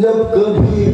जब कभी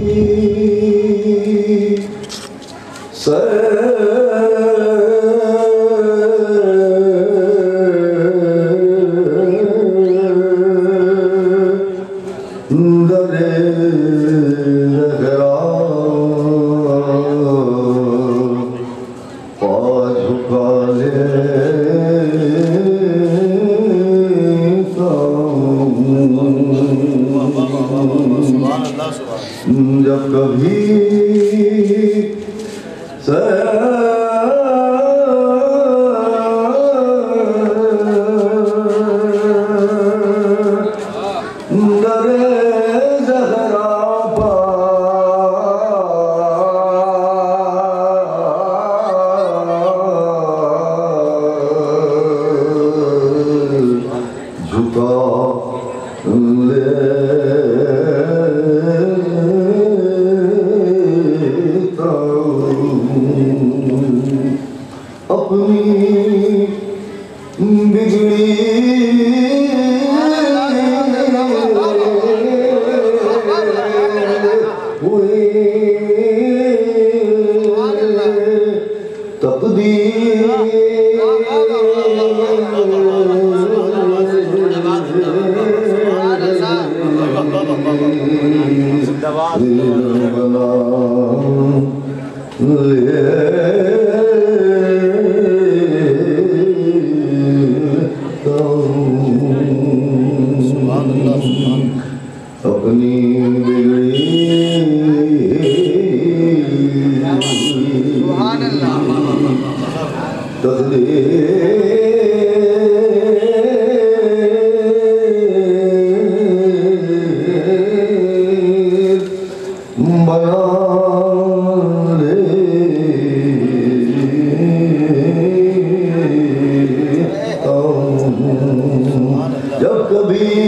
जब कभी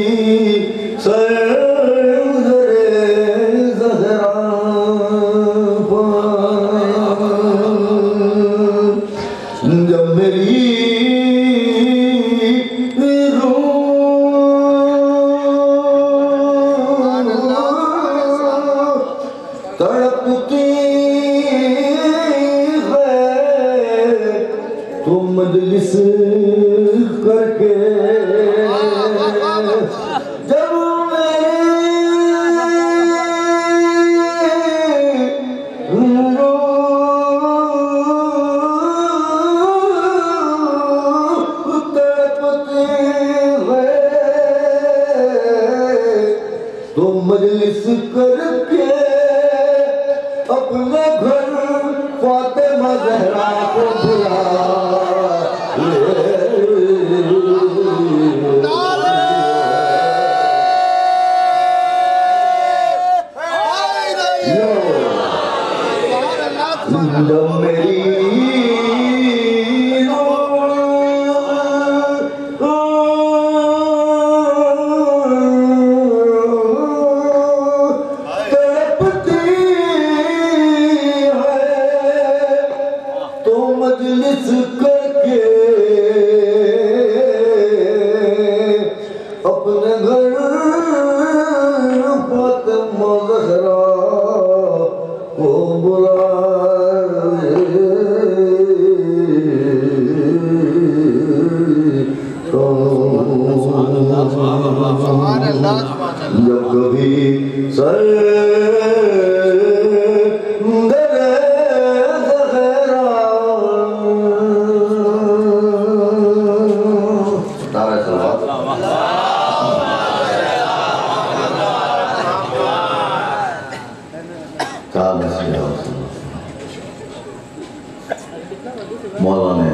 मौला ने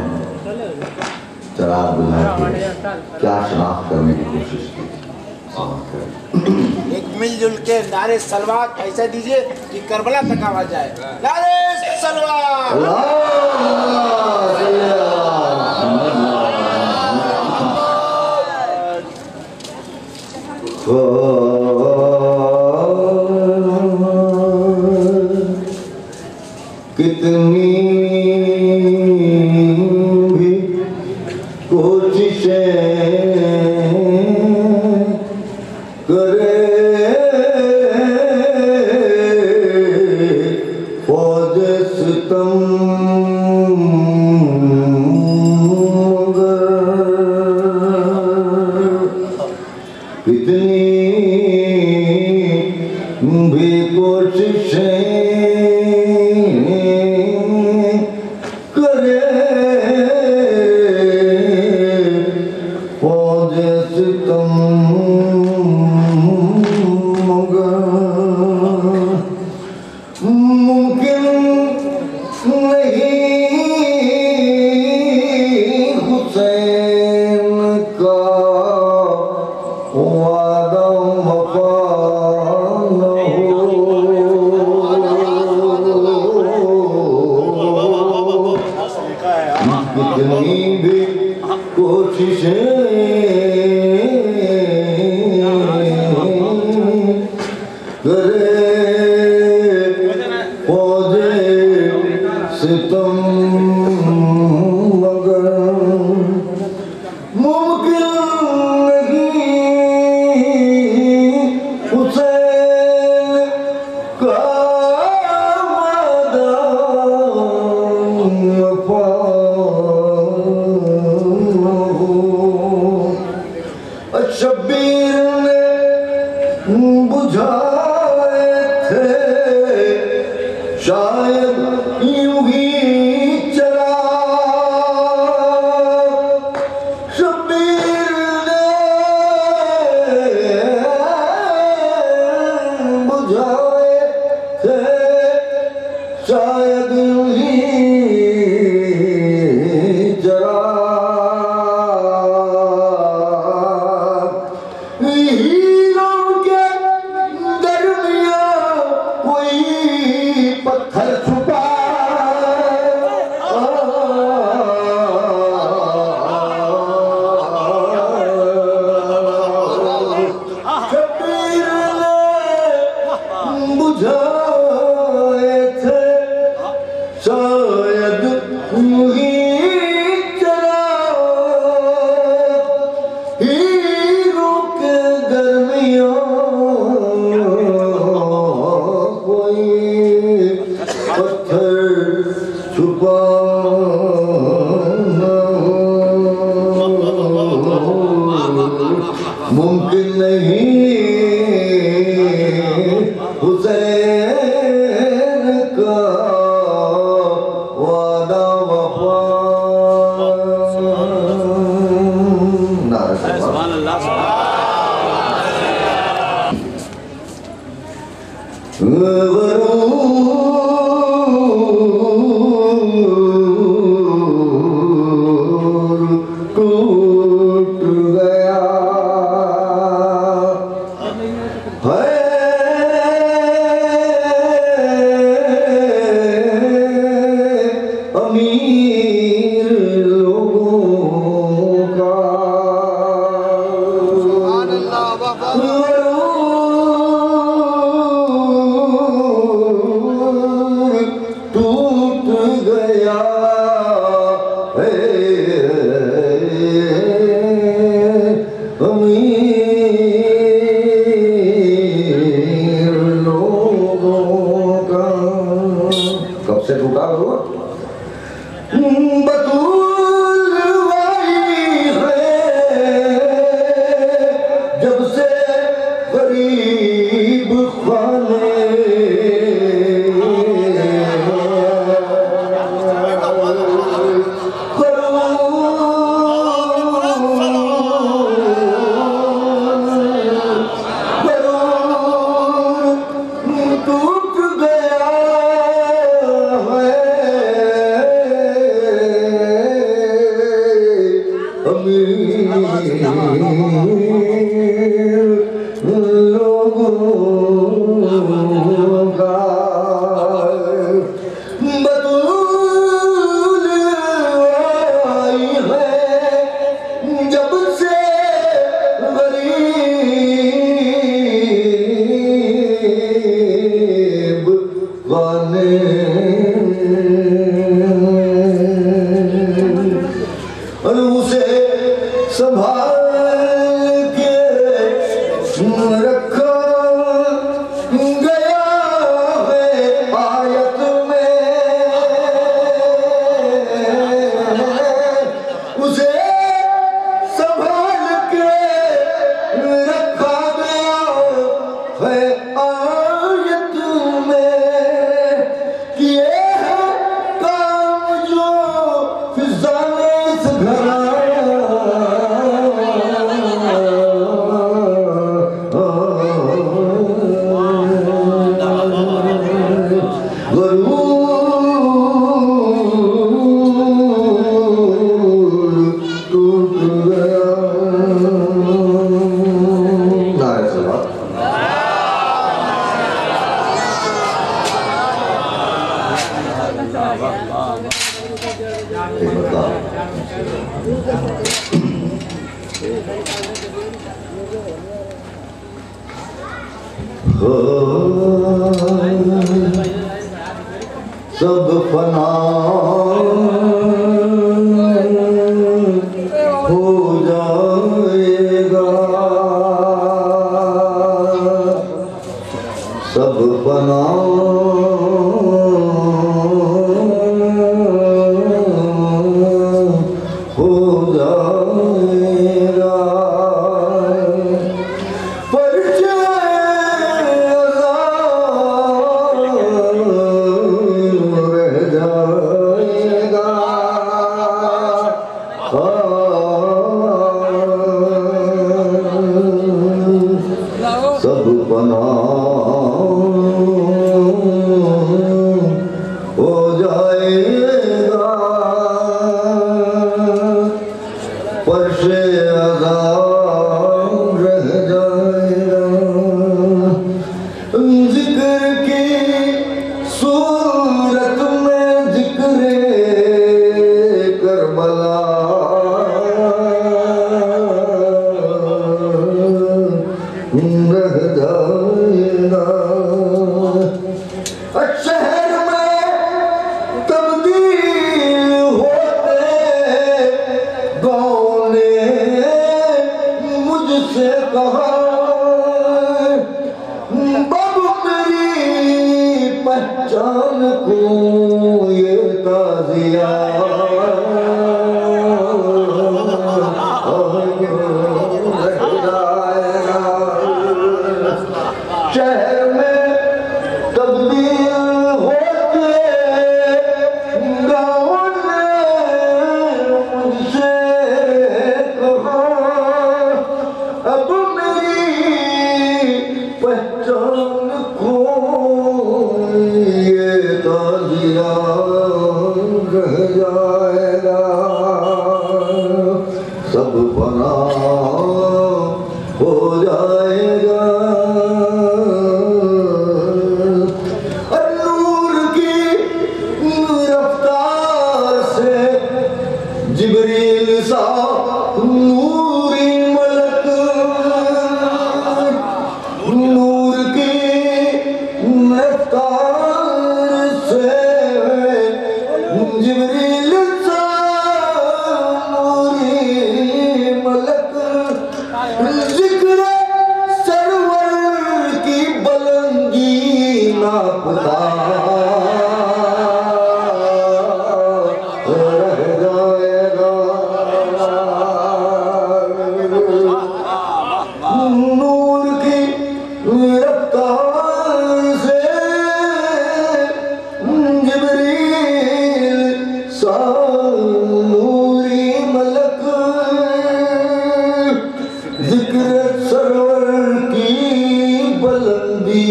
चराग बुझा के क्या शनाख्त करने की कोशिश की। एक मिलजुल के नारे सलवात ऐसा दीजिए कि करबला तक आवाज जाए। नारे सलवात। कितनी भी कोशिशें करे फौज सितम कितनी भी कोशिशें करे फौज सितम मुमकिन नहीं हुसैन का वादा वफा न हो। कितनी भी कोशिशें करे फौजे सितम मगर मुमकिन नहीं हुसैन का वादा वफा न हो। शब्बीर ने बुझाए थे शायद यूं ही चला। शब्बीर ने बुझाए थे शायद यूं ही चला। हीरों के दरमियां कोई पत्थर छुपा शब्बीर ने बुझाए थे शायद यूं ही चला। हीरों के दरमियां कोई पत्थर छुपा न हो। मुमकिन नहीं हुसैन का वादा वफा। नारे सुभान अल्लाह टूट गया है अमीर लोगों का। टूट गया है अमीर लोगों का। कब से टूटा हुआ? बतूल आई है जब से गरीब खाने टूट गया है लोगों का। बतूल आई है जब से गरीब खाने और उसे संभाल के रखा गया है आयत में, उसे संभाल के रखा गया है आयत में। किए हैं काम जो फिजा में इस सब फना हो जाएगा, सब फना हो जाएगा। सब बना हो जाएगा, पर से अज़ाब रह जाएगा। जिक्र की सूरत में जिक्र करबला रह जाएगा। शहर में तब्दील होते गाँव ने मुझसे कहा, बाबू मेरी पहचान को ये ताज़िया शहर में तब्दील होते गाँव ने मुझसे कहा, अब मेरी पहचान को ये ताज़िया रह जाएगा। सब फना हो जाएगा। जिब्रील सा नूरी मलक, नूर की रफ्तार से जिब्रील सा नूरी मलक, जिक्र सरवर की बुलंदी नापता नूर की रफ्तार से जिब्रील सा नूरी मलक, जिक्र सरवर की बुलंदी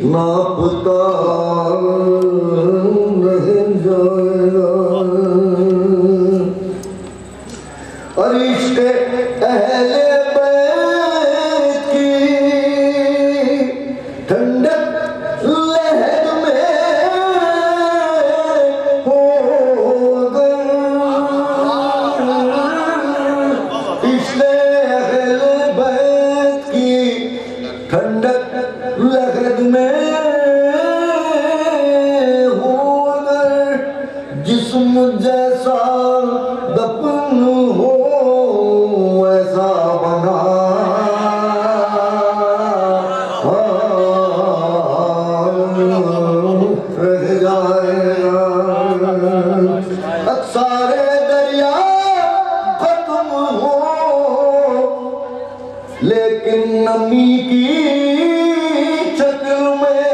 नापता रह जाएगा। अरिश्ते अहले बैत की ठंडक लहर में हो गए, इसलिए अहले बैत की ठंडक लहर में हो गए। जिस्म जैसा दफन हो ऐसा बना लेकिन नमी की शक्ल में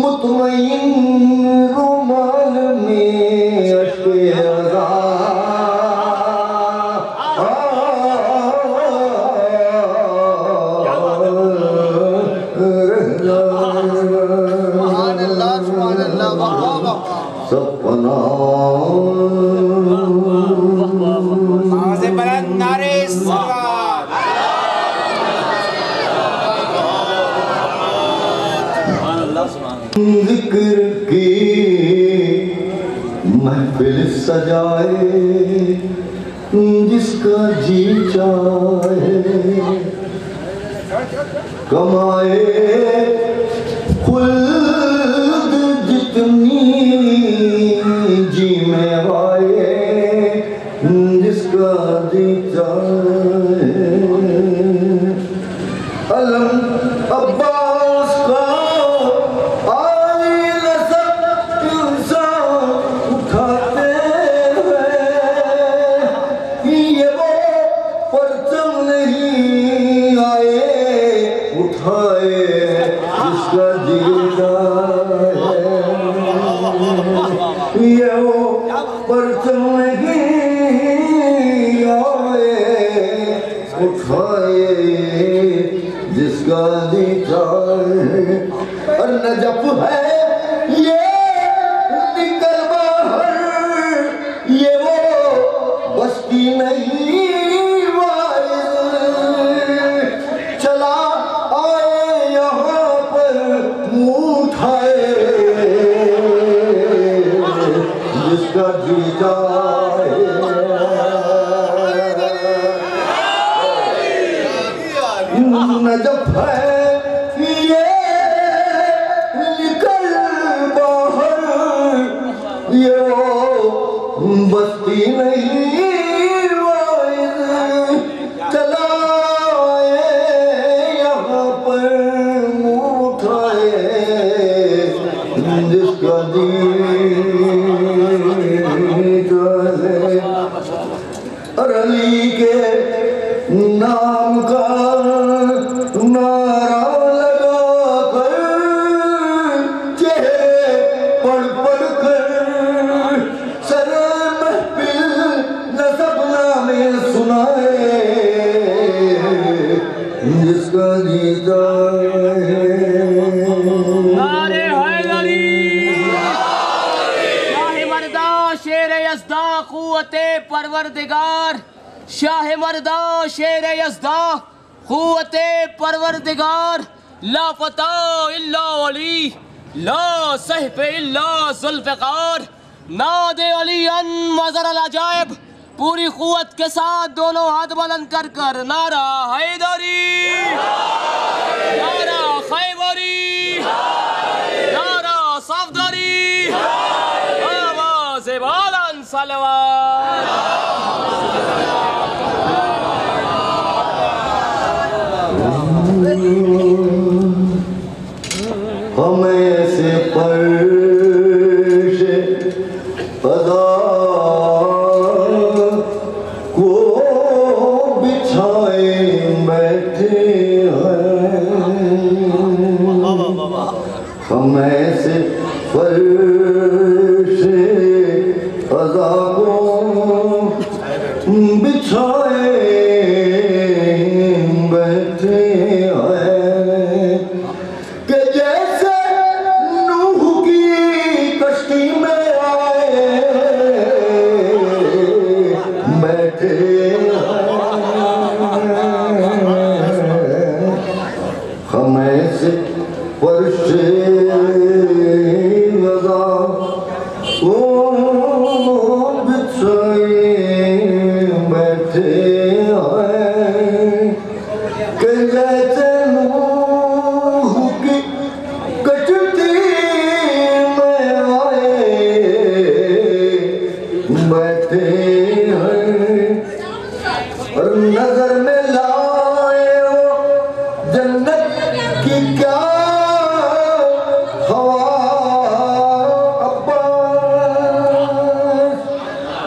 मुतमईन रुमाल में अश्के अज़ा सपना आवाज़े बुलंद नारे सलवात। जिक्र की महफिल सजाए जिसका जी चाहे कमाए खुल्द जितनी जी में आए जिसका जी चाहे अलम अब्बास का आईना सब इंसान उठाते हैं ये वो परचम नहीं आए उठाए जिसका जी चाहे ये वो परचम नहीं आए उठाए जिसका जी चाहे और नजफ है ये निकल बाहर ये वो बस्ती नहीं वाइज चला आए यहाँ पर मुँह उठाए जिसका जी चाहे नजफ है ये निकल बाहर ये बस्ती नहीं वाइज चला यहाँ पर मुँह उठाए जिसका जी चाहे और अली के नाम का नारा लगा कर चेहरे पढ़ पढ़ कर सर महफिल नसबना में सुनाए जिसका जी चाहे नारे हैदरी शाह मर्दा शेर यज़दा क़ुव्वते परवरदिगार शाह मर्दा शेर यज़दा क़ुव्वते परवरदिगार ला फता इल्ला वली ला सहफ इल्ला ज़ुल्फ़िकार नादे अली अन मज़र अल अजाइब पूरी क़ुव्वत के साथ दोनों हाथ बुलंद कर कर नारा हैदरी नारा खैबरी नारा सफदरी आवाज़े बुलंद सलवात। हमें से फर्श अदा को बिछाए बैठे हैं हमें से फर्श अदा को बिछाए बैठे हैं कि जैसे नूह की कश्ती में आए बैठे हमें से फर्श अज़ा को बिछाए बैठे हैं कि जैसे नूह की कश्ती में आए बैठे हैं और नजर में लाए हो जन्नत की क्या हवा अब्बास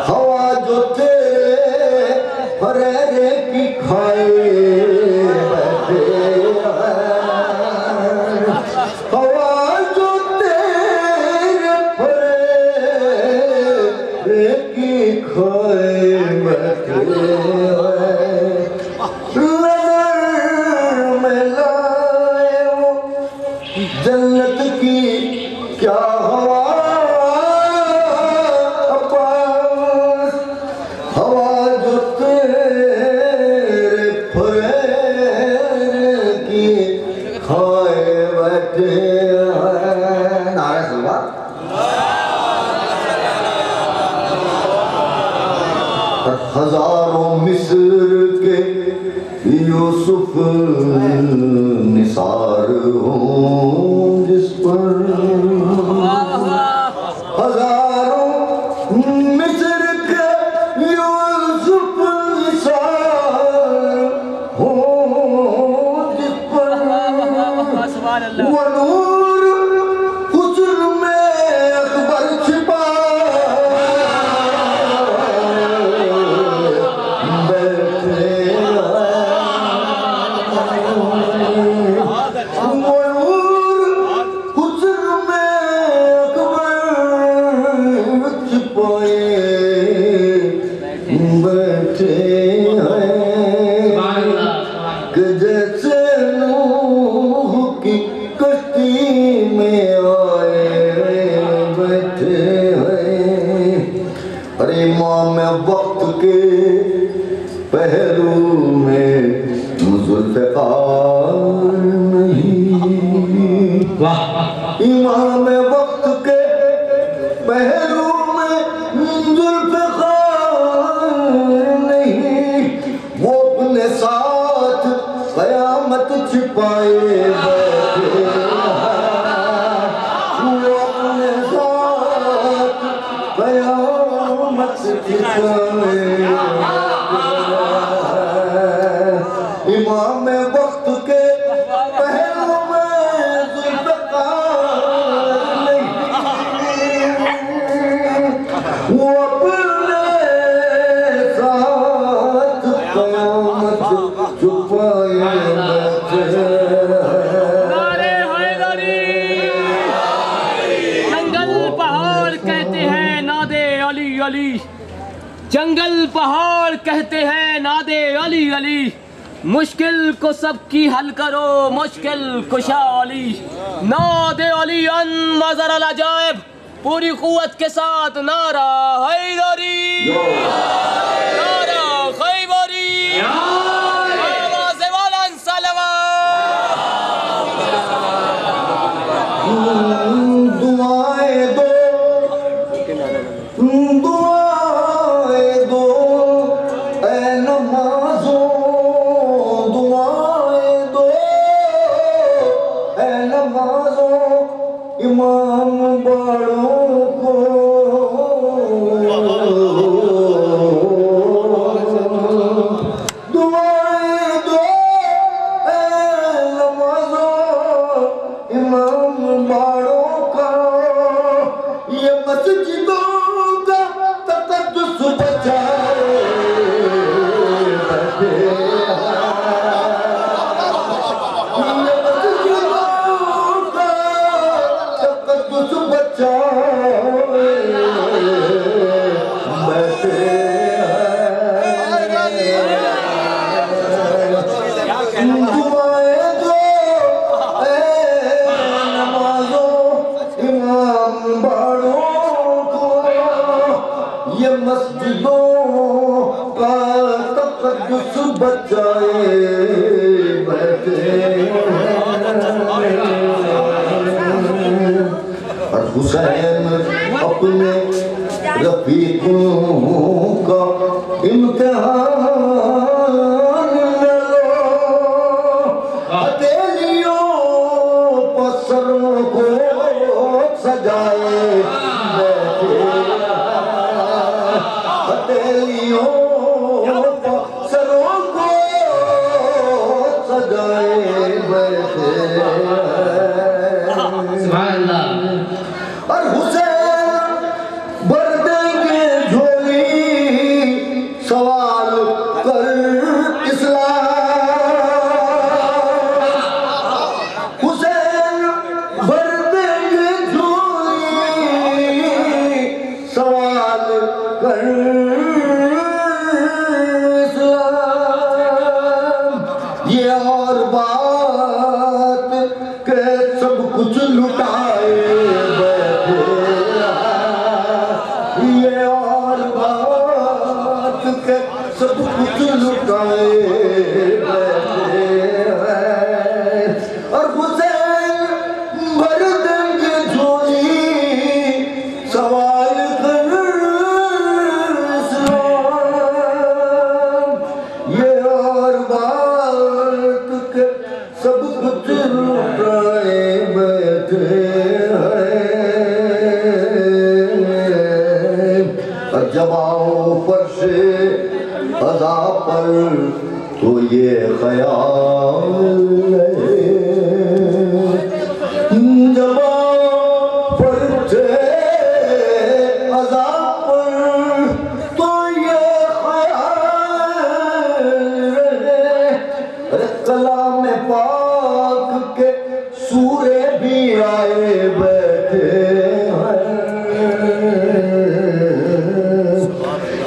हवा जो तेरे फरेरे की खाए बैठे हवा जो तेरे फरे की खाए बैठे नजर में लाए वो जन्नत की क्या हवा हवा जो तेरे फरे की खाए बैठे नारे सलवा हजारों मिस्र के यूसुफ निसार हूँ जिस पर हजारों मिस्र के यूसुफ निसार हूँ जिस पर वो नूर हुस्न में अकबर छिपा इमाम वक्त के पहलू में जुल्फ़िकार नहीं इमाम वक्त के पहलू में जुल्फ़िकार नहीं वो अपने साथ क़यामत छिपाए बैठे वो अपने साथ क़यामत इमाम वक्त के पहलू में जुल्फ़िकार नहीं वो अपने साथ क़यामत छुपाए बैठे जंगल पहाड़ कहते हैं नादे अली अली मुश्किल को सबकी हल करो मुश्किल कुशा अली नादे अली अन मज़र अल अजाइब पूरी कुव्वत के साथ नारा हैदरी नारा खैबरी आवाज़े वालन सलवात दुआएं दो इमाम बड़ों को दुआएं दो नमाज़ों इमाम बड़ों का ये मस्जिदों का तक़द्दुस बचाए बैठे बचाए बैठे और हुसैन अपने रफीकों का इम्तिहान लो हथेलियों पसरों को सजाए बैठे हथेलियों और हुसैन भर देंगे झोली सवाल कर परशे अज़ा पर तो ये ख्याल जबा परशे अज़ा पर तो ये ख्याल कलाम पाक के सूरे भी आए बैठे हैं।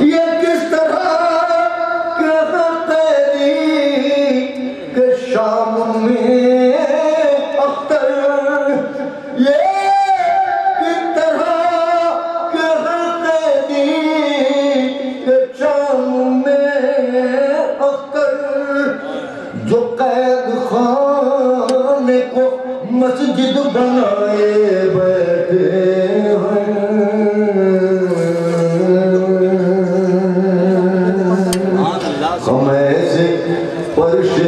ये किस तरह के तेरी के शाम में अख्तर, ये किस तरह के तेरी के शाम में अख्तर, जो कैद खाने को मस्जिद बनाए बैठे हैं। हम ऐसे परशे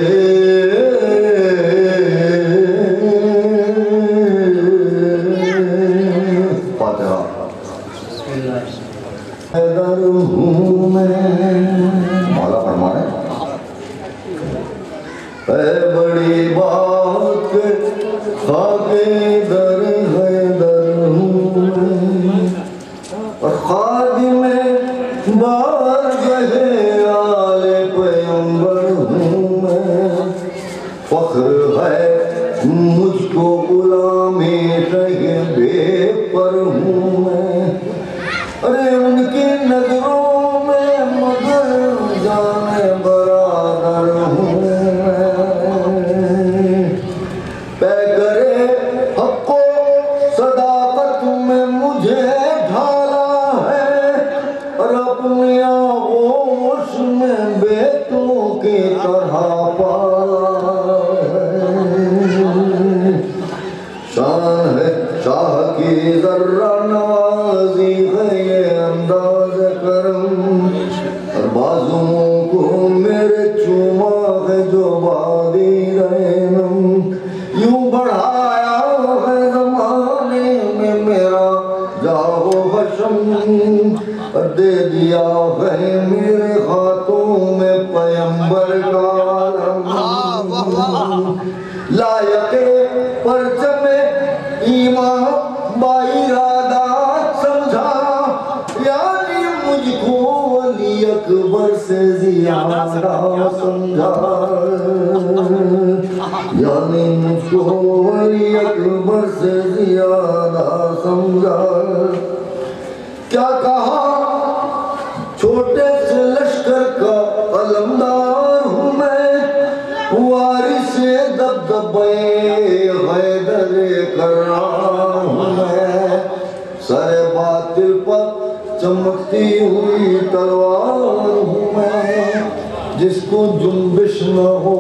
मौला फरमाए बड़ी बात खाके दर है दर और खादिम बार गए आले पैगंबर हूँ मैं। फख्र है मुझको गुलामी रहे बेपर हूँ मैं। अरे उनकी नजरों में मगर जाने बराबर हूँ मैं। पैगरे हक़ो सदाकत में मुझे ढाला है और अपनी आगोश में बेटों की तरह पाला है। शान है शाह की ज़र्रा नवाज़ी है ये अंदाज़ करम और बाजुओं को मेरे चूमा है जो बादी रहनम। यूं बढ़ाया है ज़माने में मेरा जाओ हशम और दे दिया है मेरे हाथों में पैगंबर का आलम। लायके परचमे ईमान बाइरादा समझा यानी मुझको अली अकबर से ज़्यादा समझा। यानी मुझको अली अकबर से ज़्यादा समझा। क्या कहा छोटे से लश्कर का अलमदार हूँ मैं। वारिस दबदबे हैदरे करार हूँ मैं। सर बातिल पर चमकती हुई तलवार हूँ मैं। जिसको जुम्बिश न हो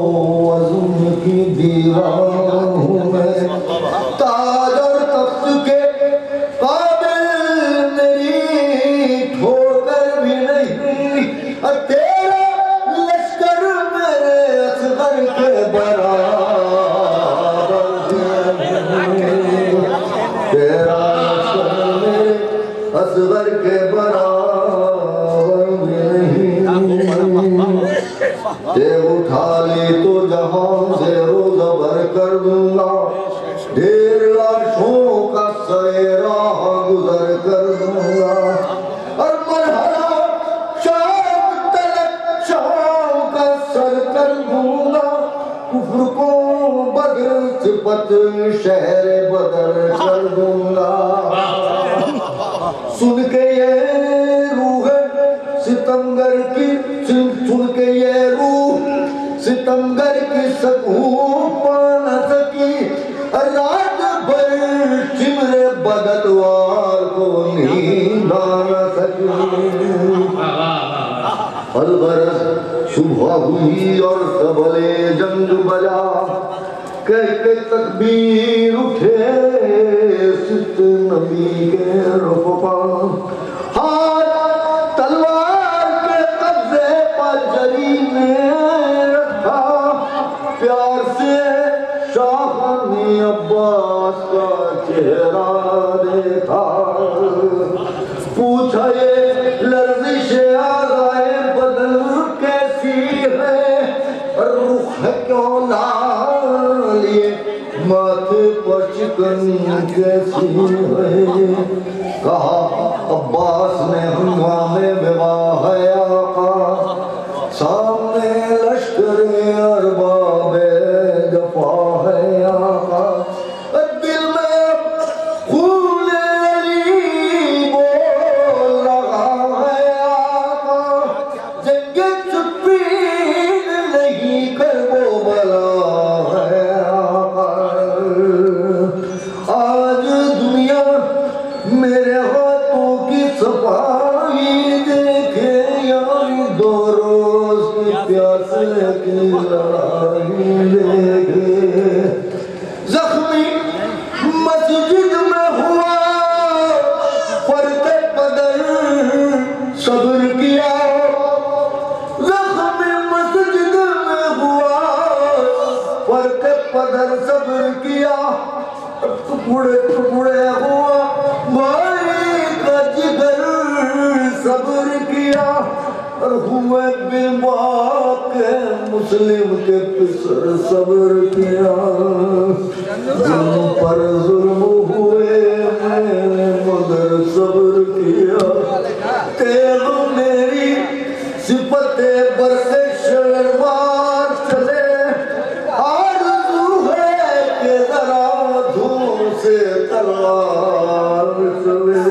अज़्म की दीवार हूँ मैं। ताज और तख्त के काबिल मेरी ठोकर भी नहीं। तेरा लश्कर मेरे असगर के बराबर तेरा लश्कर मेरे असगर के बराबर नहीं। ते उठा ली तो जहां से रोज़ भर कर दूंगा। ढेर लाशों का सरेरा गुजर कर दूंगा। और मरहला शाम तलक शाम का सर कर दूंगा। कुफ्र को बदर सिफत शहर बदर कर दूंगा। सुन के ये रूह सितमगर की सुन के ये रूह सितमगर की सकूं पा न सकी। रात भर सिमरे बदतवार को नींद आ न सकी। अलबरस सुबह हुई और सबले जंग बजा। कह के तकबीर उठे सित नबी के रुफ़ा। हाथ तलवार के कब्जे पर जरी ने रखा। प्यार से शाह ने अब्बास का चेहरा देखा। पूछा ये लर्ज़िश आज़ाए बन कैसी है। कहा अब्बास ने हंगामे विवाह है आका, सामने लश्कर अरबाबे जफा है आका। दिल में खून अली बोल रहा है आका, जंगे चुप्पी नहीं कर वो बला है आका। आज दुनिया मेरे हाथों की सफाई देखे, यानी दो रोज की प्यासे की लड़ाई देखे। जख्मी मस्जिद में हुआ फर्क बदर सब्र किया, जख्मी मस्जिद में हुआ फर्क बदर सब्र किया। टुकड़े टुकड़े हुआ भाई का जिगर सब्र किया, और हुए बीमार के मुस्लिम के पिसर सब्र किया। जुल्म पर जुल्म हुए मैंने मगर सब्र किया। तेग मेरी सिफते बरसे शर्मार चले, आरज़ू है कि जरा धूम से तलवार चले।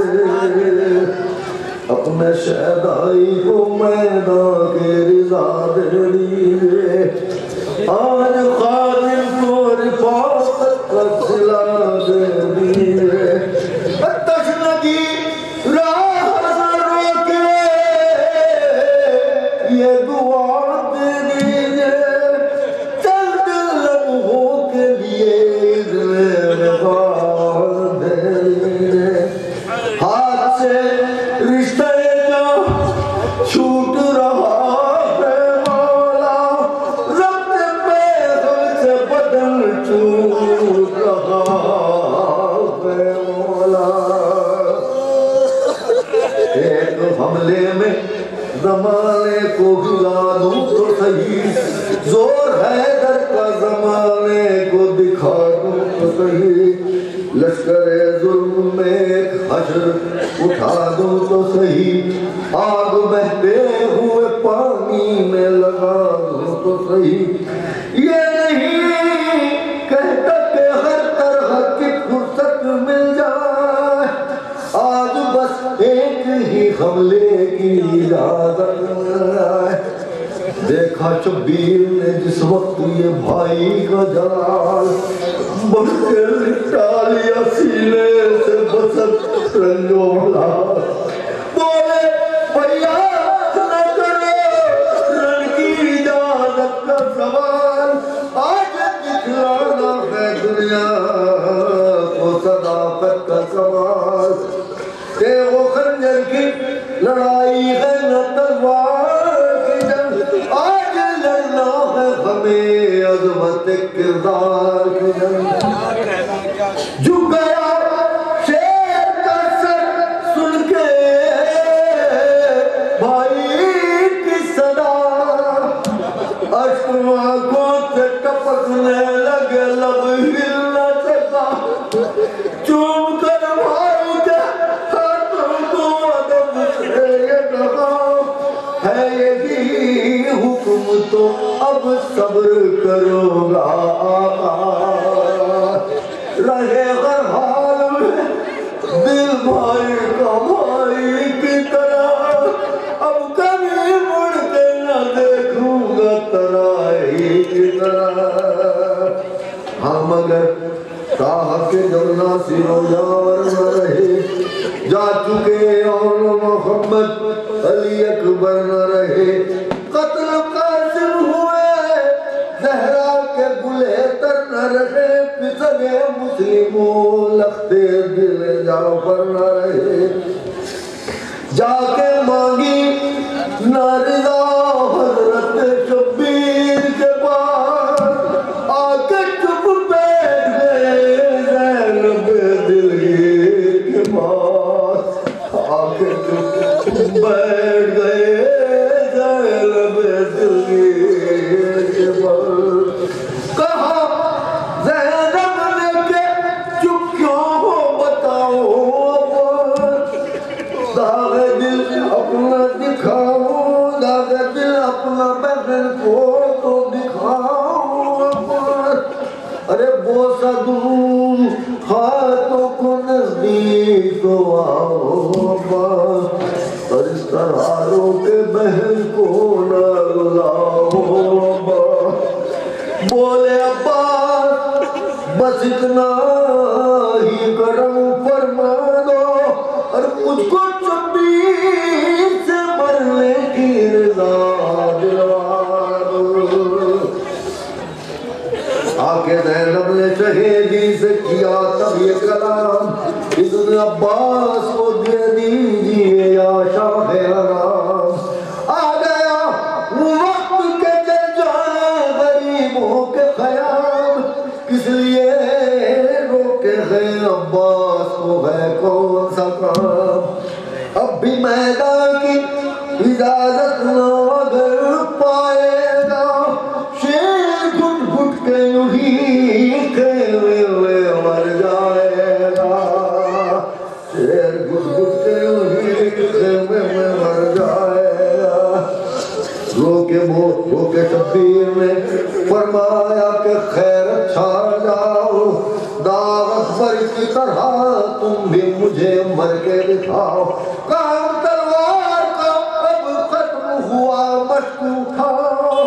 अपने शहदाई को मैदान के रिजा दे दीजिए, आज खादिम को रिफाकत का सिला दे दीजिए। तशनगी राह रोके ये दुआ दे दीजिए, चंद लम्हों के लिए दे दीजिए। हाथ से रिश्ते छूट रहा है मौला, रब्त पे हमसे बदल छूट रहा है मौला। एक हमले में ज़माने को हिला दूं तो सही, जोर है दर का ज़माने को दिखा दूं तो सही। लश्कर जुल्म में एक हश्र उठा दूं तो सही, आग बहते हुए पानी में लगा दूं तो सही। ये नहीं कहता कि हर तरह की फुर्सत मिल जाए, आज बस एक ही हमले की इजाजत मिल जाए। देखा शब्बीर ने जिस वक्त ये भाई का जलाल, बल्कि लिटा लिया सीने से बसत रंजोला। बोले भैया न करो रण की इजाजत का सवाल, आज दिखलाना है दुनिया को सदाकत का सवाल। के वो खंजर की लड़ाई है न तलवार की जंग, आज लड़ना है हमें अज़मत किरदार की जंग। झुक गया शेर का सर सुन के भाई की सदा, अश्क आंखों से टपकने लगे, लब हिल न सका। चूम कर भाई के हाथों को अदब से ये कहा, है यही हुक्म तो अब सब्र करोगा रहे हर हाल में दिल भाई का भाई की तरह। अब कभी मुड़ के न देखूंगा तराई की तरह। हाँ मगर ताह के जमुना सिरो यार न रहे, जा चुके और मोहम्मद अली अकबर न रहे। कत्ल कासिम हुए जहरा के गुलेतर न रहे, पिसने मुस्लिमों लखते दिल जाफर न रहे। जाके मांगी नारिदा हजरत शब्बीर के पास, आके चुप बैठ गए ज़ैनब दिलगीर के पास, आके चुप बैठ गए ज़ैनब दिलगीर के पास। कहा ज़ैनब ने के चुप को तो दिखाओ अरे बोसा दूं हाथों को नजदीक तो आओ परिस्तारों के बहन को न रुलाओ बोले अब्बा बस इतना ही करम फरमा दो और मुझको 26 से मरने की रज़ा दिलवा दो। आके ज़ैनब ने शहीदी से किया तब ये कलाम इब्न अब्बास को दे दीजिए या शाह हराम। आ गया वक्त के जल जाए गरीबों के ख़याम किस लिए रोके हैं अब्बास को है कौन सा काम। अब भी मैदान की इजाजत न अगर पाएगा शेर घुट घुट के यूं ही खेले हुए मर जाएगा शेर घुट घुट के यूं ही खेले हुए मर जाएगा। रोके शब्बीर ने फरमाया कि खैर अच्छा जाओ दावत पर की तरह तुम भी मुझे मर के दिखाओ। काम तलवार का अब खत्म हुआ मशक उठाओ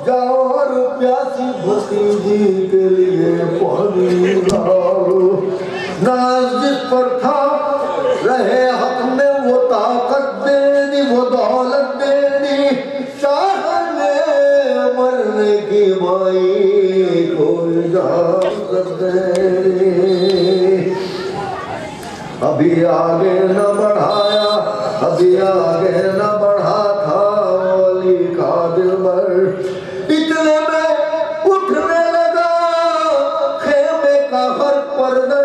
जाओ और प्यासी भतीजी के लिए पानी लाओ। नाज जिस पर था रहे हक में वो ताकत देनी वो दौलत देनी चाहने मरने की माई को इजाजत देनी। अभी आगे न बढ़ाया अभी आगे न बढ़ा था वली का दिलबर इतने में उठने लगा खेमे का हर पर्दे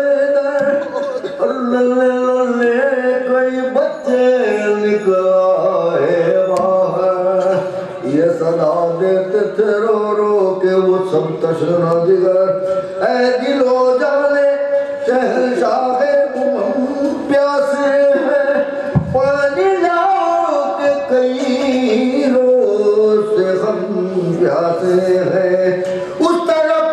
लल्ले लल्ले कई बच्चे निकल आए बाहर ये सदा देते थे रो रो के वो सब तशना जिगर ऐ दिलो जाने शहंशाह प्यासे हैं पानी लाओ के कई रोज से हम प्यासे हैं। उस तरफ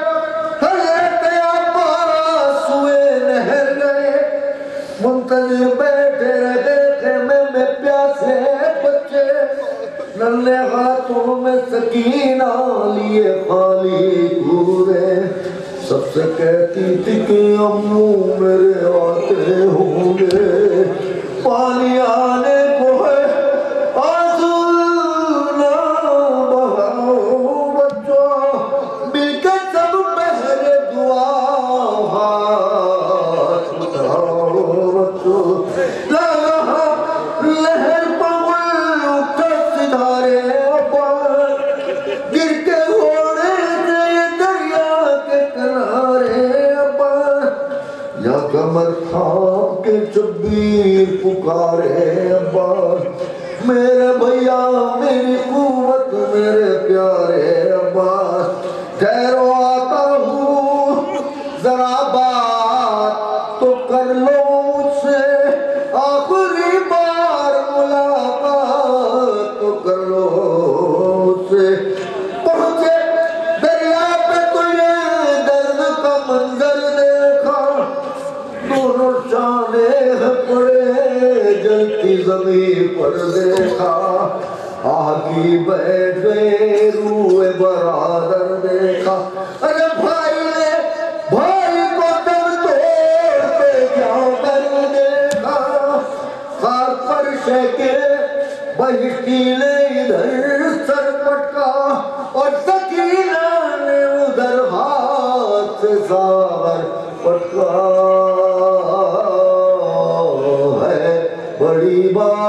हज़रत अब्बास हुए नहर गए मुंतज़िर बैठे रहे खेमे में प्यासे बच्चे नन्हे हाथों में सकीना लिए खाली कूदे सबसे कहती थी कि अम्मू मेरे आते होंगे पानी आने को है आंसू ना बहाओ बच्चों मिलके सब पहले दुआ हाथ उठाओ बच्चों। लगा लहर पवन उठे सितारे पर गिर के घोड़े से दरिया के किनारे पर या कमर थाम के शब्बीर पुकारे अब्बास मेरे भैया मेरी कुव्वत मेरे प्यारे अब्बास ठहरो आता हूँ जरा बात तो कर लो मुझसे आखिरी बार मुलाकात तो कर लो मुझसे। पहुँचे दरिया पे तो ये दर्द का मंजर देखा दोनों शाने पड़े जलती जमीन पर देखा आगी बैठ गए रूए बरादर देखा। अरे भाई ने भाई को दम तोड़ के क्या कर देखा खार पर शेके बहिष्ठी ने इधर सर पटका और सकीना ने उधर हाथ से सावर पटका है बड़ी बात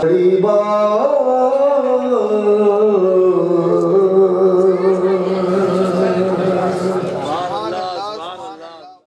बड़ी बात